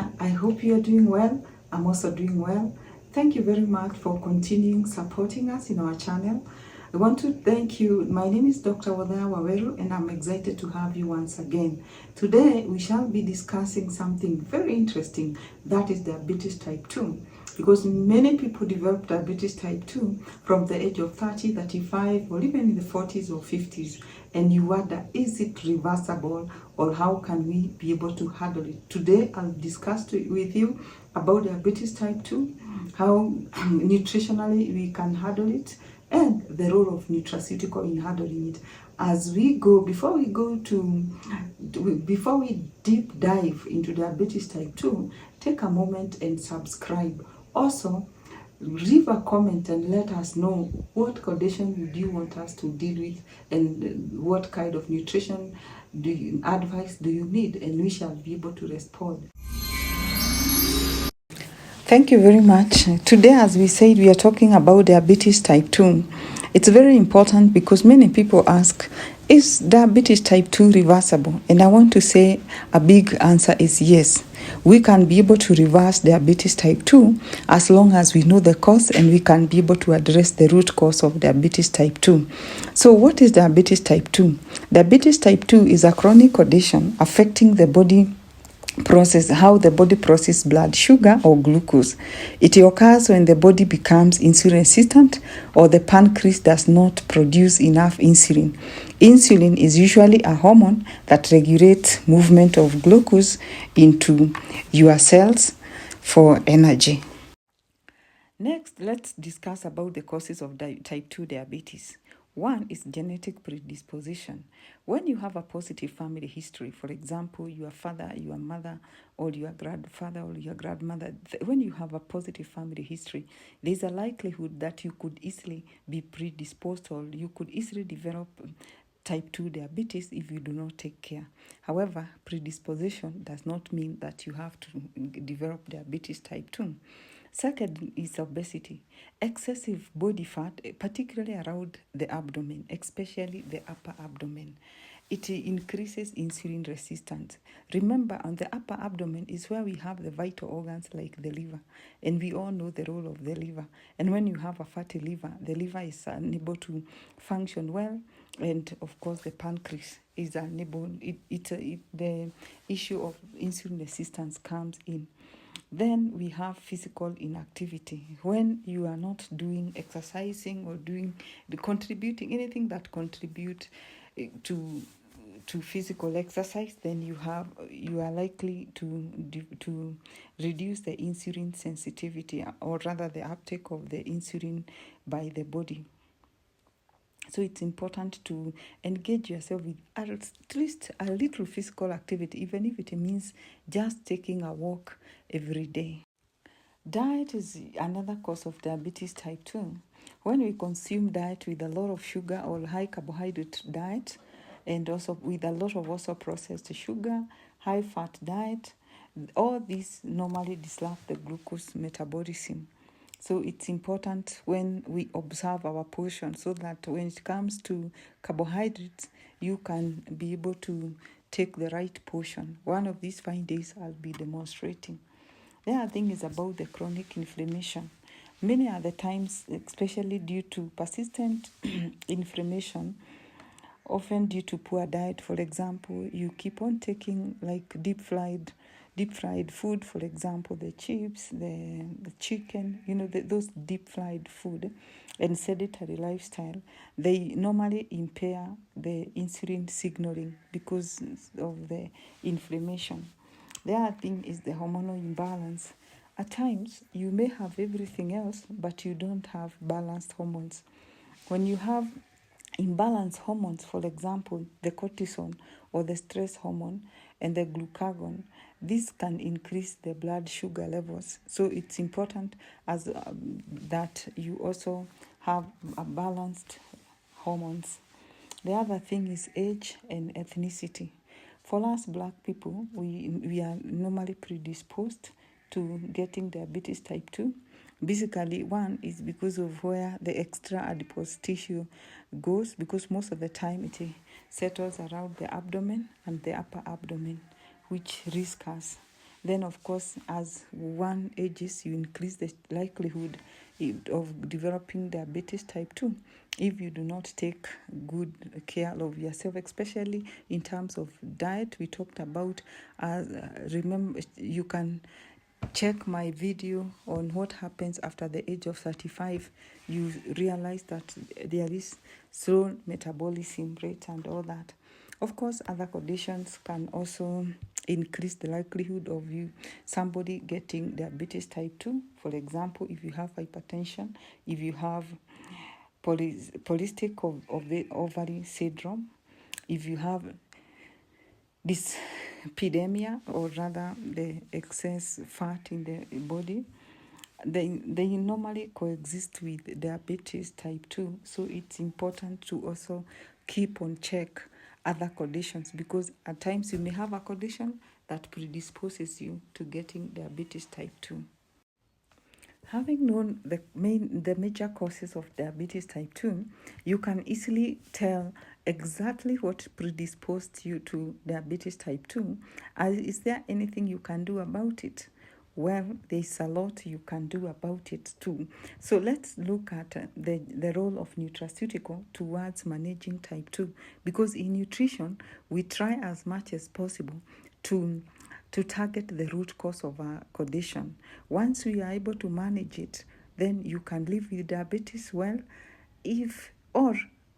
Yeah, I hope you're doing well. I'm also doing well. Thank you very much for continuing supporting us in our channel. I want to thank you. My name is Dr. Wadaya Waweru and I'm excited to have you once again. Today we shall be discussing something very interesting, that is diabetes type 2. Because many people develop diabetes type 2 from the age of 30, 35, or even in the 40s or 50s. And you wonder, is it reversible or how can we be able to handle it? Today, I'll discuss with you about diabetes type 2, how nutritionally we can handle it, and the role of nutraceutical in handling it. As we go, before we deep dive into diabetes type 2, take a moment and subscribe. Also, leave a comment and let us know what condition would you want us to deal with and what kind of nutrition advice do you need, and we shall be able to respond. Thank you very much. Today, as we said, we are talking about diabetes type 2. It's very important because many people ask, is diabetes type 2 reversible? And I want to say a big answer is yes. We can be able to reverse diabetes type 2 as long as we know the cause and we can be able to address the root cause of diabetes type 2. So what is diabetes type 2? Diabetes type 2 is a chronic condition affecting the body how the body processes blood sugar or glucose. It occurs when the body becomes insulin resistant or the pancreas does not produce enough insulin. Insulin is usually a hormone that regulates movement of glucose into your cells for energy. Next, let's discuss about the causes of type 2 diabetes. One is genetic predisposition. When you have a positive family history, for example, your father, your mother, or your grandfather or your grandmother, when you have a positive family history, there's a likelihood that you could easily be predisposed or you could easily develop type 2 diabetes if you do not take care. However, predisposition does not mean that you have to develop diabetes type 2. Second is obesity. Excessive body fat, particularly around the abdomen, especially the upper abdomen. It increases insulin resistance. Remember, on the upper abdomen is where we have the vital organs like the liver. And we all know the role of the liver. And when you have a fatty liver, the liver is unable to function well. And of course, the pancreas is unable. The issue of insulin resistance comes in. Then we have physical inactivity. When you are not doing exercising or contributing anything that contribute to physical exercise, then you are likely to reduce the insulin sensitivity, or rather the uptake of the insulin by the body. So it's important to engage yourself with at least a little physical activity, even if it means just taking a walk every day. Diet is another cause of diabetes type 2. When we consume diet with a lot of sugar or high carbohydrate diet, and also with a lot of also processed sugar, high fat diet, all these normally disrupt the glucose metabolism. So it's important when we observe our portion so that when it comes to carbohydrates, you can be able to take the right portion. One of these fine days I'll be demonstrating. The other thing is about the chronic inflammation. Many other times, especially due to persistent inflammation, often due to poor diet. For example, you keep on taking like deep fried food, for example, the chips, the chicken, those deep fried food, and sedentary lifestyle, they normally impair the insulin signaling because of the inflammation. The other thing is the hormonal imbalance. At times, you may have everything else, but you don't have balanced hormones. When you have imbalanced hormones, for example, the cortisol or the stress hormone and the glucagon, this can increase the blood sugar levels. So it's important that you also have a balanced hormones. The other thing is age and ethnicity. For us Black people, we are normally predisposed to getting diabetes type 2. Basically, one is because of where the extra adipose tissue goes, because most of the time it settles around the abdomen and the upper abdomen, which risk us. Then, of course, as one ages, you increase the likelihood of developing diabetes type 2 if you do not take good care of yourself, especially in terms of diet. We talked about, remember, you can check my video on what happens after the age of 35. You realize that there is slow metabolism rate and all that. Of course, other conditions can also increase the likelihood of somebody getting diabetes type 2. For example, if you have hypertension, if you have polycystic ovary syndrome, if you have dyslipidemia, or rather the excess fat in the body, they normally coexist with diabetes type 2. So it's important to also keep on check other conditions, because at times you may have a condition that predisposes you to getting diabetes type 2. Having known the major causes of diabetes type 2, you can easily tell exactly what predisposed you to diabetes type 2. Is there anything you can do about it? Well, there's a lot you can do about it too. So let's look at the role of nutraceutical towards managing type 2, because in nutrition, we try as much as possible to target the root cause of a condition. Once we are able to manage it, then you can live with diabetes well. If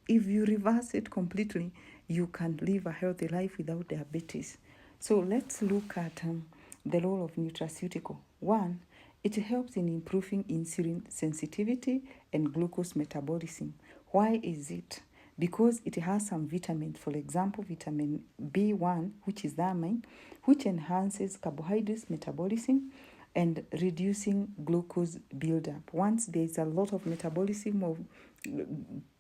you reverse it completely, you can live a healthy life without diabetes. So let's look at the role of nutraceutical. One, it helps in improving insulin sensitivity and glucose metabolism. Why is it? Because it has some vitamins, for example, vitamin B1, which is thiamine, which enhances carbohydrates metabolism and reducing glucose buildup. Once there is a lot of metabolism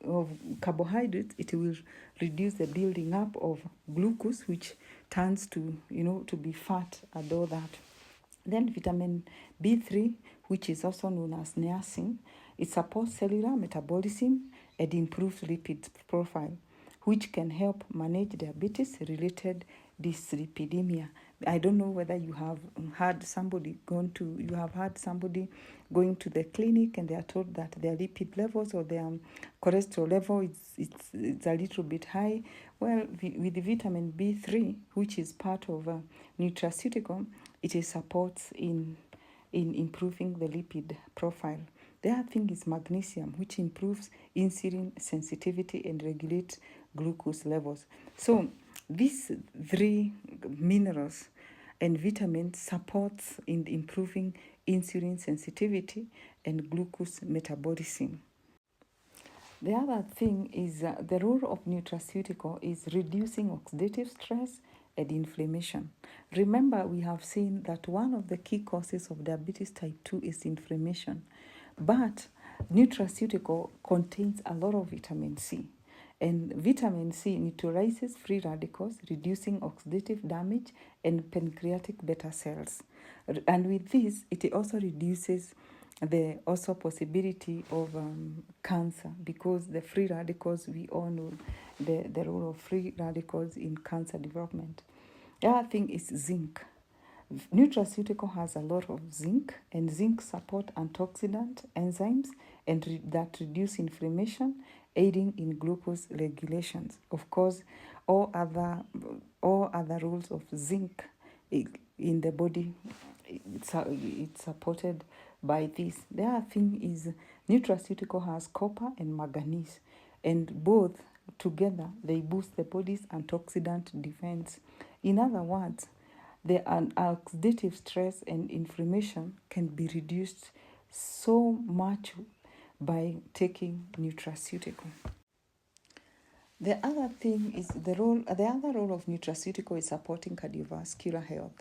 of carbohydrates, it will reduce the building up of glucose, which turns to be fat and all that. Then vitamin B3, which is also known as niacin, it supports cellular metabolism and improves lipid profile, which can help manage diabetes-related dyslipidemia. I don't know whether you have had somebody going to the clinic and they are told that their lipid levels or their cholesterol level it's a little bit high. Well, with the vitamin B3, which is part of nutraceutical, it supports in improving the lipid profile. The other thing is magnesium, which improves insulin sensitivity and regulates glucose levels. So these three minerals and vitamins supports in improving insulin sensitivity and glucose metabolism. The other thing is the role of nutraceutical is reducing oxidative stress and inflammation. Remember, we have seen that one of the key causes of diabetes type 2 is inflammation. But nutraceutical contains a lot of vitamin C. And vitamin C neutralizes free radicals, reducing oxidative damage and pancreatic beta cells. And with this, it also reduces the possibility of cancer, because the free radicals, we all know the role of free radicals in cancer development. The other thing is zinc. Nutraceutical has a lot of zinc, and zinc support antioxidant enzymes and that reduce inflammation, aiding in glucose regulations. Of course, all other roles of zinc in the body, it's supported by this. The other thing is nutraceutical has copper and manganese, and both together they boost the body's antioxidant defense. In other words, the oxidative stress and inflammation can be reduced so much by taking nutraceutical. The other thing is the other role of nutraceutical is supporting cardiovascular health.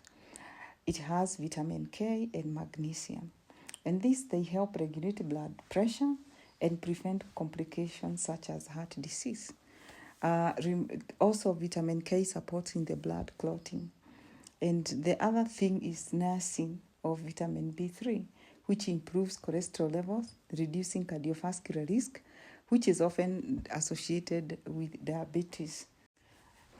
It has vitamin K and magnesium, and they help regulate blood pressure and prevent complications such as heart disease. Also, vitamin K supports in the blood clotting. And the other thing is niacin of vitamin B3, which improves cholesterol levels, reducing cardiovascular risk, which is often associated with diabetes.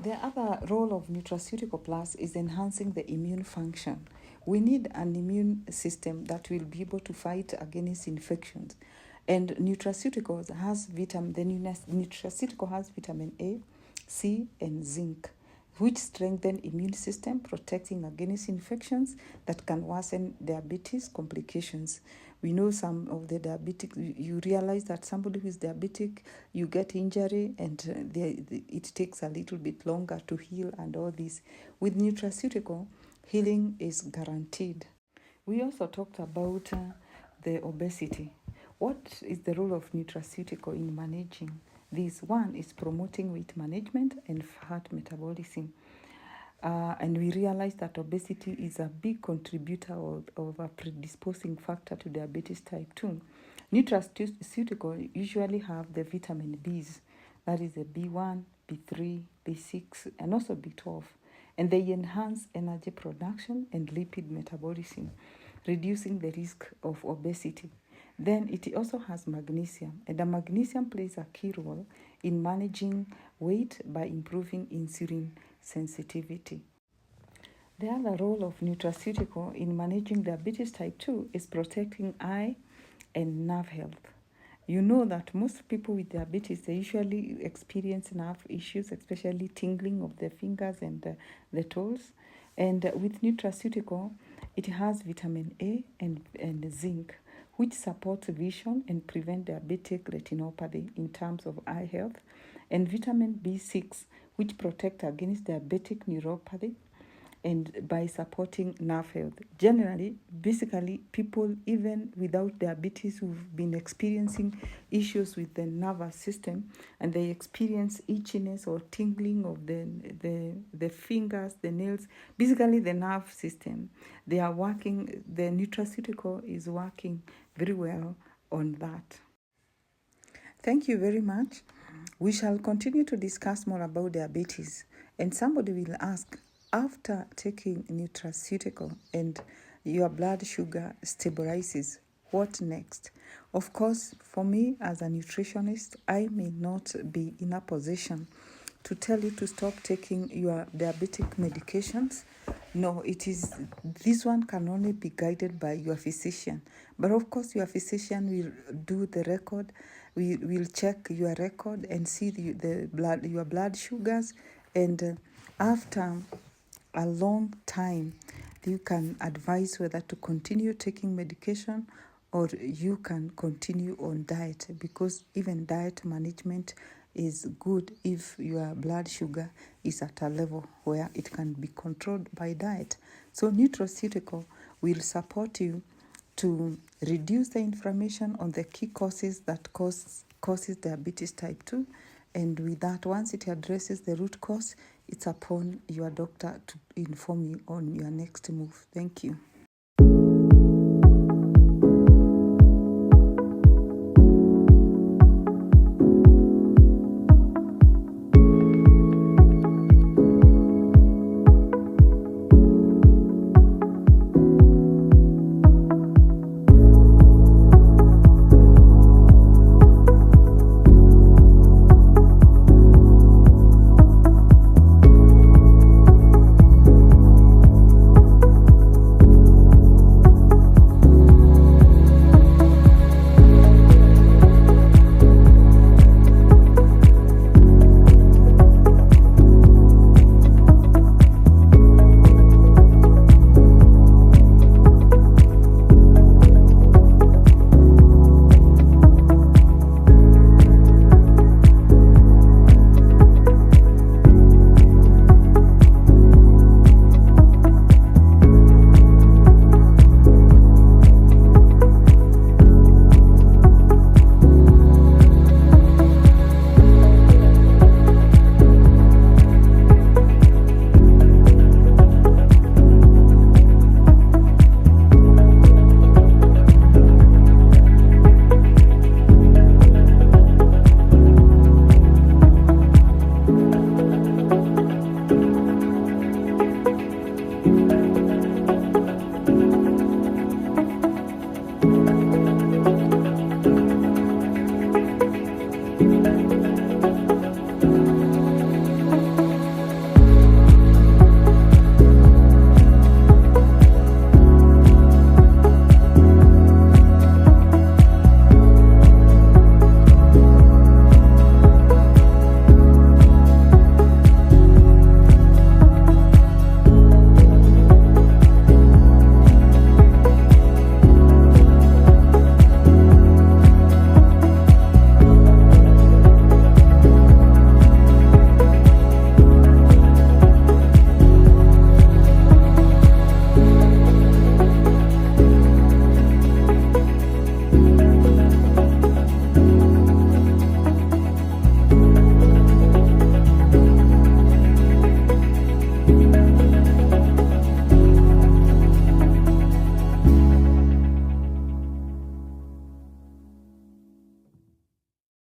The other role of nutraceutical plus is enhancing the immune function, We need an immune system that will be able to fight against infections. And nutraceuticals has nutraceutical has vitamin A, C, and zinc, which strengthen immune system, protecting against infections that can worsen diabetes complications. We know some of the diabetic, you realize that somebody who is diabetic, you get injury and it takes a little bit longer to heal and all this. With nutraceutical, healing is guaranteed. We also talked about the obesity. What is the role of nutraceutical in managing this? One is promoting weight management and fat metabolism. And we realize that obesity is a big contributor of a predisposing factor to diabetes type 2. Nutraceutical usually have the vitamin Bs, that is the B1, B3, B6, and also B12. And they enhance energy production and lipid metabolism, reducing the risk of obesity. Then it also has magnesium, and the magnesium plays a key role in managing weight by improving insulin sensitivity. The other role of nutraceutical in managing diabetes type 2 is protecting eye and nerve health. You know that most people with diabetes, they usually experience nerve issues, especially tingling of the fingers and the toes. And with nutraceutical, it has vitamin A and zinc, which supports vision and prevent diabetic retinopathy in terms of eye health, and vitamin B6, which protect against diabetic neuropathy and by supporting nerve health. Generally, basically, people even without diabetes who've been experiencing issues with the nervous system and they experience itchiness or tingling of the fingers, the nails, basically the nerve system, they are working, the nutraceutical is working very well on that. Thank you very much. We shall continue to discuss more about diabetes, and somebody will ask, after taking nutraceutical and your blood sugar stabilizes, what next? Of course, for me as a nutritionist, I may not be in a position to tell you to stop taking your diabetic medications. No, this one can only be guided by your physician. But of course, your physician will do the record. We will check your record and see your blood sugars, and after a long time, you can advise whether to continue taking medication or you can continue on diet, because even diet management is good if your blood sugar is at a level where it can be controlled by diet. So nutraceutical will support you to reduce the inflammation on the key causes that causes diabetes type 2. And with that, once it addresses the root cause, it's upon your doctor to inform you on your next move. Thank you.